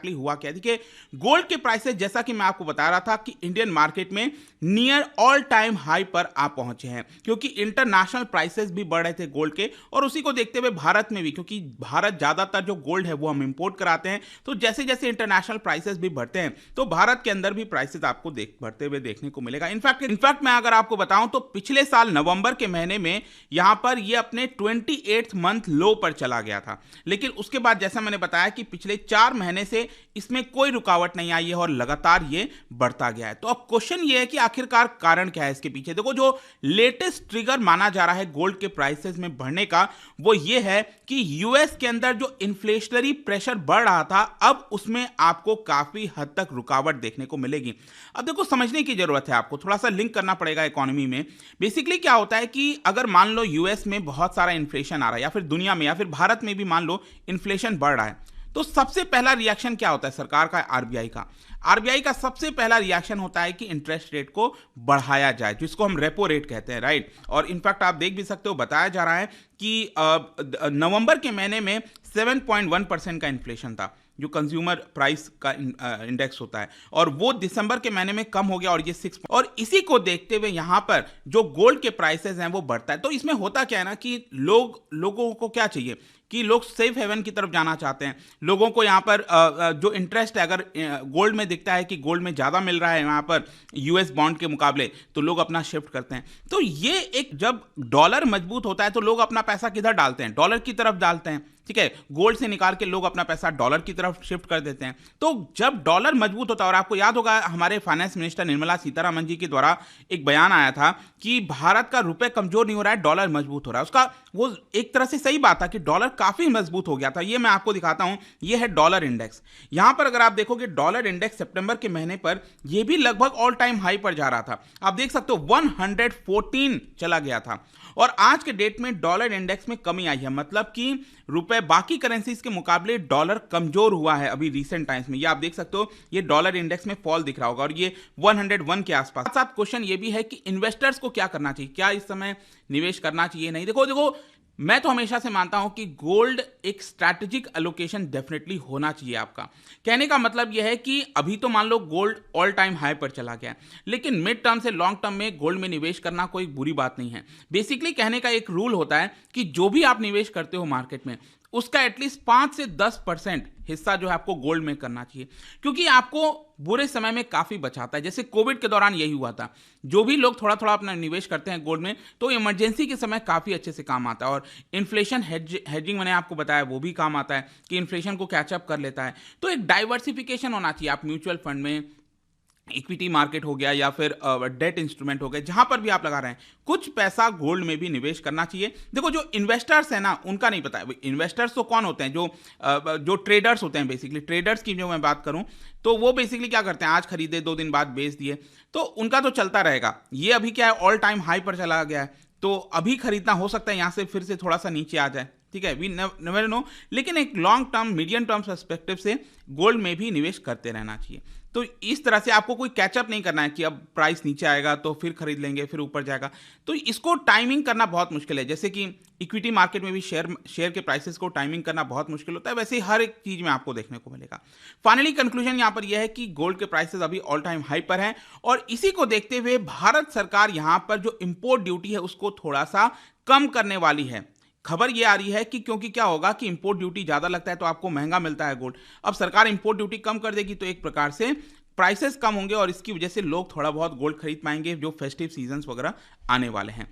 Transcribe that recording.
Exactly हुआ क्या। देखिए गोल्ड के प्राइसेस जैसा कि मैं आपको बता रहा था कि इंडियन मार्केट में नियर ऑल टाइम हाई पर आ पहुंचे हैं, क्योंकि इंटरनेशनल प्राइसेस भी बढ़ रहे थे गोल्ड के, और उसी को देखते हुए भारत में भी, क्योंकि भारत ज्यादातर जो गोल्ड है वो हम इंपोर्ट कराते हैं, तो जैसे जैसे इंटरनेशनल प्राइसेस भी बढ़ते हैं तो भारत के अंदर भी प्राइसेस आपको बढ़ते हुए देखने को मिलेगा। इनफैक्ट मैं अगर आपको बताऊं तो पिछले साल नवंबर के महीने में यहां पर ये अपने 28th मंथ लो पर चला गया था, लेकिन उसके बाद जैसा मैंने बताया कि पिछले 4 महीने से इसमें कोई रुकावट नहीं आई है और लगातार ये बढ़ता गया है। तो अब क्वेश्चन ये है कि आखिरकार कारण क्या है इसके पीछे। देखो जो लेटेस्ट ट्रिगर माना जा रहा है गोल्ड के प्राइसेस में बढ़ने का वो ये है कि यूएस के अंदर जो इन्फ्लेशनरी प्रेशर बढ़ रहा था अब उसमें आपको काफी हद तक रुकावट देखने को मिलेगी। अब देखो समझने की जरूरत है, आपको थोड़ा सा लिंक करना पड़ेगा इकोनॉमी में। बेसिकली क्या होता है कि अगर मान लो यूएस में बहुत सारा इन्फ्लेशन आ रहा है, या फिर दुनिया में या फिर भारत में भी मान लो इन्फ्लेशन बढ़ रहा है, तो सबसे पहला रिएक्शन क्या होता है सरकार का, आरबीआई का सबसे पहला रिएक्शन होता है कि इंटरेस्ट रेट को बढ़ाया जाए, जिसको हम रेपो रेट कहते हैं, राइट। और इनफैक्ट आप देख भी सकते हो, बताया जा रहा है कि नवंबर के महीने में 7.1% का इन्फ्लेशन था, जो कंज्यूमर प्राइस का इंडेक्स होता है, और वो दिसंबर के महीने में कम हो गया और ये 6, और इसी को देखते हुए यहाँ पर जो गोल्ड के प्राइसेस हैं वो बढ़ता है। तो इसमें होता क्या है ना कि लोगों को क्या चाहिए कि लोग सेफ हेवन की तरफ जाना चाहते हैं। लोगों को यहाँ पर जो इंटरेस्ट है, अगर गोल्ड में दिखता है कि गोल्ड में ज़्यादा मिल रहा है यहाँ पर यूएस बॉन्ड के मुकाबले, तो लोग अपना शिफ्ट करते हैं। तो ये एक, जब डॉलर मजबूत होता है तो लोग अपना पैसा किधर डालते हैं, डॉलर की तरफ डालते हैं, ठीक है। गोल्ड से निकाल के लोग अपना पैसा डॉलर की तरफ शिफ्ट कर देते हैं। तो जब डॉलर मजबूत होता है, और आपको याद होगा हमारे फाइनेंस मिनिस्टर निर्मला सीतारमण जी के द्वारा एक बयान आया था कि भारत का रुपए कमजोर नहीं हो रहा है, डॉलर मजबूत हो रहा है। उसका वो एक तरह से सही बात था कि डॉलर काफी मजबूत हो गया था। ये मैं आपको दिखाता हूं, ये है डॉलर इंडेक्स। यहां पर अगर आप देखोगे डॉलर इंडेक्स सितंबर के महीने पर ये भी लगभग ऑल टाइम हाई पर जा रहा था। आप देख सकते हो 114 चला गया था, और आज के डेट में डॉलर इंडेक्स में कमी आई है, मतलब कि रुपए बाकी करेंसीज के मुकाबले डॉलर कमजोर हुआ है अभी रिसेंट टाइम्स में। ये आप देख सकते हो, ये डॉलर इंडेक्स में फॉल दिख रहा होगा, और ये 101 के आसपास। साथ क्वेश्चन ये भी है कि इन्वेस्टर्स को क्या करना चाहिए, क्या इस समय निवेश करना चाहिए, नहीं। देखो मैं तो हमेशा से मानता हूं कि गोल्ड एक स्ट्रैटेजिक एलोकेशन डेफिनेटली होना चाहिए आपका। कहने का मतलब यह है कि अभी तो मान लो गोल्ड ऑल टाइम हाई पर चला गया है, लेकिन मिड टर्म से लॉन्ग टर्म में गोल्ड में निवेश करना कोई बुरी बात नहीं है। बेसिकली कहने का एक रूल होता है कि जो भी आप निवेश करते हो मार्केट में, उसका एटलीस्ट 5 से 10% हिस्सा जो है आपको गोल्ड में करना चाहिए, क्योंकि आपको बुरे समय में काफी बचाता है। जैसे कोविड के दौरान यही हुआ था, जो भी लोग थोड़ा थोड़ा अपना निवेश करते हैं गोल्ड में, तो इमरजेंसी के समय काफी अच्छे से काम आता है। और इन्फ्लेशन हेजिंग मैंने आपको बताया वो भी काम आता है कि इन्फ्लेशन को कैचअप कर लेता है। तो एक डाइवर्सिफिकेशन होना चाहिए। आप म्यूचुअल फंड में, इक्विटी मार्केट हो गया, या फिर डेट इंस्ट्रूमेंट हो गए, जहां पर भी आप लगा रहे हैं, कुछ पैसा गोल्ड में भी निवेश करना चाहिए। देखो जो इन्वेस्टर्स हैं ना, उनका नहीं पता है। इन्वेस्टर्स तो कौन होते हैं, जो ट्रेडर्स होते हैं। बेसिकली ट्रेडर्स की जो मैं बात करूं तो वो बेसिकली क्या करते हैं, आज खरीदे 2 दिन बाद बेच दिए, तो उनका तो चलता रहेगा। ये अभी क्या है, ऑल टाइम हाई पर चला गया है, तो अभी खरीदना हो सकता है यहां से फिर से थोड़ा सा नीचे आ जाए, ठीक है, वी नेवर नो। लेकिन एक long term, medium term perspective से गोल्ड में भी निवेश करते रहना चाहिए। तो इस तरह से आपको कोई कैचअप नहीं करना है कि अब प्राइस नीचे आएगा तो फिर खरीद लेंगे, फिर ऊपर जाएगा। तो इसको टाइमिंग करना बहुत मुश्किल है। जैसे कि इक्विटी मार्केट में भी शेयर के प्राइसेस को टाइमिंग करना बहुत मुश्किल होता है, वैसे ही हर एक चीज में आपको देखने को मिलेगा। फाइनली कंक्लूजन यहां पर यह है कि गोल्ड के प्राइसेस अभी ऑल टाइम हाई पर हैं, और इसी को देखते हुए भारत सरकार यहां पर जो इंपोर्ट ड्यूटी है उसको थोड़ा सा कम करने वाली है। खबर ये आ रही है कि क्योंकि क्या होगा कि इंपोर्ट ड्यूटी ज्यादा लगता है तो आपको महंगा मिलता है गोल्ड। अब सरकार इंपोर्ट ड्यूटी कम कर देगी तो एक प्रकार से प्राइसेस कम होंगे, और इसकी वजह से लोग थोड़ा बहुत गोल्ड खरीद पाएंगे जो फेस्टिव सीजन्स वगैरह आने वाले हैं।